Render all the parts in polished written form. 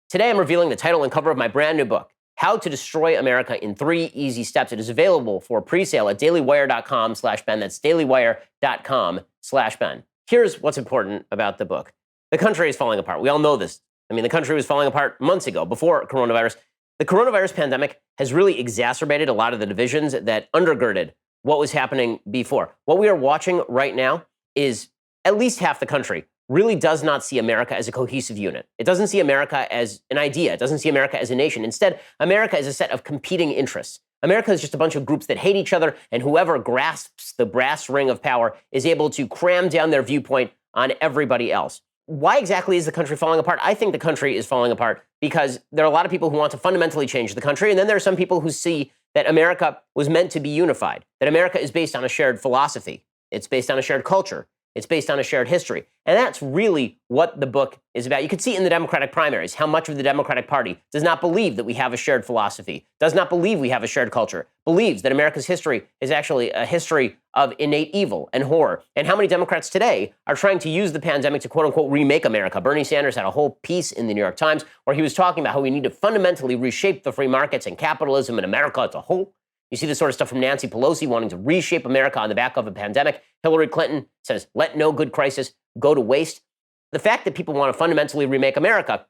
Today, I'm revealing the title and cover of my brand new book, How to Destroy America in 3 Easy Steps. It is available for pre-sale at dailywire.com/Ben. That's dailywire.com/Ben. Here's what's important about the book. The country is falling apart. We all know this. I mean, the country was falling apart months ago, before coronavirus. The coronavirus pandemic has really exacerbated a lot of the divisions that undergirded what was happening before. What we are watching right now is at least half the country really does not see America as a cohesive unit. It doesn't see America as an idea. It doesn't see America as a nation. Instead, America is a set of competing interests. America is just a bunch of groups that hate each other, and whoever grasps the brass ring of power is able to cram down their viewpoint on everybody else. Why exactly is the country falling apart? I think the country is falling apart because there are a lot of people who want to fundamentally change the country, and then there are some people who see that America was meant to be unified, that America is based on a shared philosophy. It's based on a shared culture. It's based on a shared history. And that's really what the book is about. You could see in the Democratic primaries how much of the Democratic Party does not believe that we have a shared philosophy, does not believe we have a shared culture, believes that America's history is actually a history of innate evil and horror. And how many Democrats today are trying to use the pandemic to, quote unquote, remake America? Bernie Sanders had a whole piece in the New York Times where he was talking about how we need to fundamentally reshape the free markets and capitalism in America as a whole. You see this sort of stuff from Nancy Pelosi wanting to reshape America on the back of a pandemic. Hillary Clinton says, let no good crisis go to waste. The fact that people want to fundamentally remake America,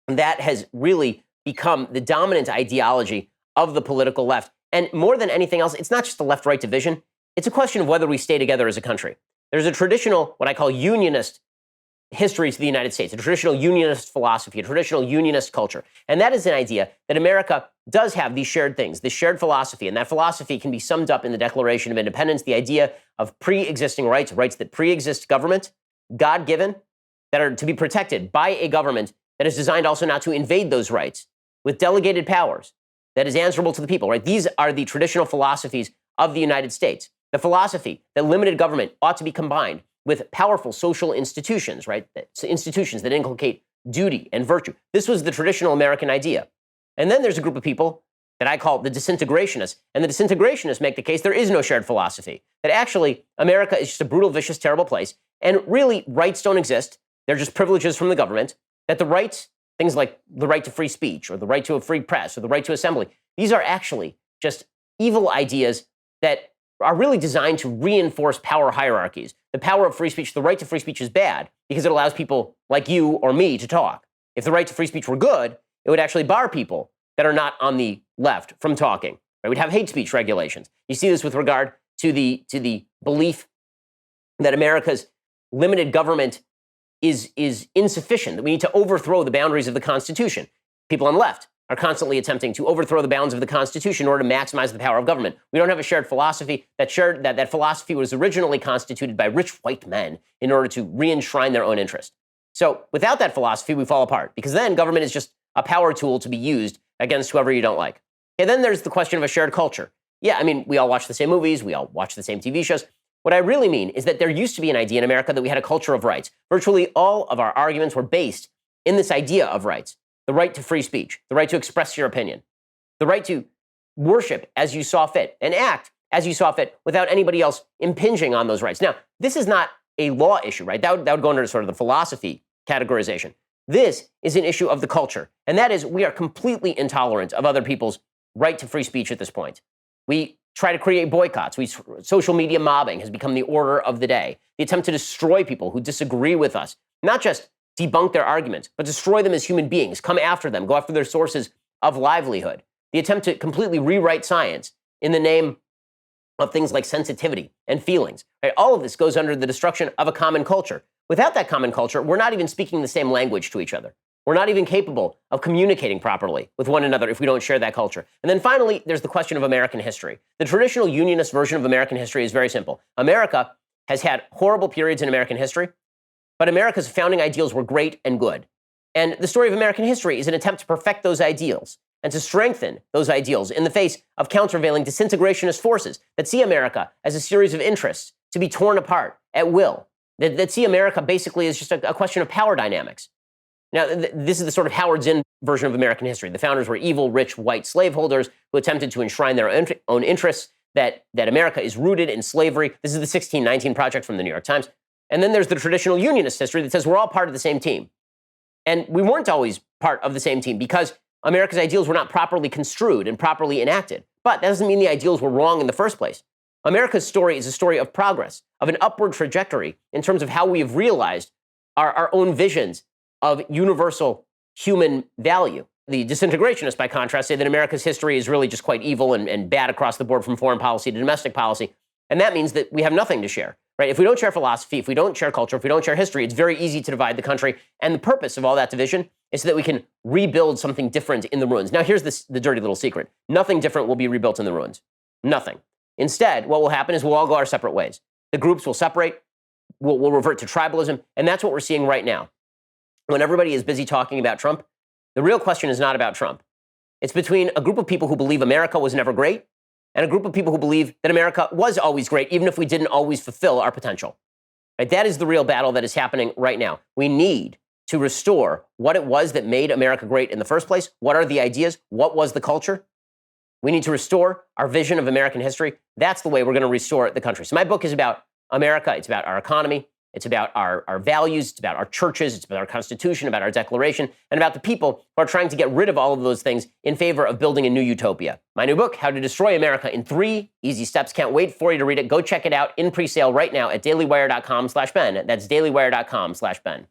that has really become the dominant ideology of the political left. And more than anything else, it's not just the left-right division. It's a question of whether we stay together as a country. There's a traditional, what I call unionist history to the United States, a traditional unionist philosophy, a traditional unionist culture. And that is an idea that America does have these shared things, this shared philosophy. And that philosophy can be summed up in the Declaration of Independence, the idea of pre-existing rights, rights that pre-exist government, God-given, that are to be protected by a government that is designed also not to invade those rights with delegated powers, that is answerable to the people, right? These are the traditional philosophies of the United States. The philosophy that limited government ought to be combined with powerful social institutions, right? Institutions that inculcate duty and virtue. This was the traditional American idea. And then there's a group of people that I call the disintegrationists. And the disintegrationists make the case there is no shared philosophy, that actually America is just a brutal, vicious, terrible place. And really, rights don't exist. They're just privileges from the government. That the rights, things like the right to free speech or the right to a free press or the right to assembly, these are actually just evil ideas that are really designed to reinforce power hierarchies. The power of free speech, the right to free speech is bad because it allows people like you or me to talk. If the right to free speech were good, it would actually bar people that are not on the left from talking. Right? We'd have hate speech regulations. You see this with regard to the belief that America's limited government is insufficient, that we need to overthrow the boundaries of the Constitution. People on the left are constantly attempting to overthrow the bounds of the Constitution in order to maximize the power of government. We don't have a shared philosophy. That philosophy was originally constituted by rich white men in order to re-enshrine their own interest. So without that philosophy, we fall apart because then government is just a power tool to be used against whoever you don't like. And then there's the question of a shared culture. Yeah, I mean, we all watch the same movies. We all watch the same TV shows. What I really mean is that there used to be an idea in America that we had a culture of rights. Virtually all of our arguments were based in this idea of rights. The right to free speech, the right to express your opinion, the right to worship as you saw fit and act as you saw fit without anybody else impinging on those rights. Now, this is not a law issue, right? That would go under sort of the philosophy categorization. This is an issue of the culture, and that is we are completely intolerant of other people's right to free speech at this point. We try to create boycotts. Social media mobbing has become the order of the day. The attempt to destroy people who disagree with us, not just debunk their arguments, but destroy them as human beings, come after them, go after their sources of livelihood. The attempt to completely rewrite science in the name of things like sensitivity and feelings. Right? All of this goes under the destruction of a common culture. Without that common culture, we're not even speaking the same language to each other. We're not even capable of communicating properly with one another if we don't share that culture. And then finally, there's the question of American history. The traditional unionist version of American history is very simple. America has had horrible periods in American history, but America's founding ideals were great and good. And the story of American history is an attempt to perfect those ideals and to strengthen those ideals in the face of countervailing disintegrationist forces that see America as a series of interests to be torn apart at will, that see America basically as just a question of power dynamics. Now, this is the sort of Howard Zinn version of American history. The founders were evil, rich, white slaveholders who attempted to enshrine their own interests, that America is rooted in slavery. This is the 1619 Project from the New York Times. And then there's the traditional unionist history that says we're all part of the same team. And we weren't always part of the same team because America's ideals were not properly construed and properly enacted. But that doesn't mean the ideals were wrong in the first place. America's story is a story of progress, of an upward trajectory in terms of how we have realized our own visions of universal human value. The disintegrationists, by contrast, say that America's history is really just quite evil and bad across the board from foreign policy to domestic policy. And that means that we have nothing to share, right? If we don't share philosophy, if we don't share culture, if we don't share history, it's very easy to divide the country. And the purpose of all that division is so that we can rebuild something different in the ruins. Now, here's the dirty little secret. Nothing different will be rebuilt in the ruins. Nothing. Instead, what will happen is we'll all go our separate ways. The groups will separate. We'll revert to tribalism. And that's what we're seeing right now. When everybody is busy talking about Trump, the real question is not about Trump. It's between a group of people who believe America was never great and a group of people who believe that America was always great, even if we didn't always fulfill our potential. Right? That is the real battle that is happening right now. We need to restore what it was that made America great in the first place. What are the ideas? What was the culture? We need to restore our vision of American history. That's the way we're going to restore the country. So my book is about America. It's about our economy. It's about our values. It's about our churches. It's about our Constitution, about our Declaration, and about the people who are trying to get rid of all of those things in favor of building a new utopia. My new book, How to Destroy America in 3 Easy Steps. Can't wait for you to read it. Go check it out in pre-sale right now at dailywire.com/Ben. That's dailywire.com/Ben.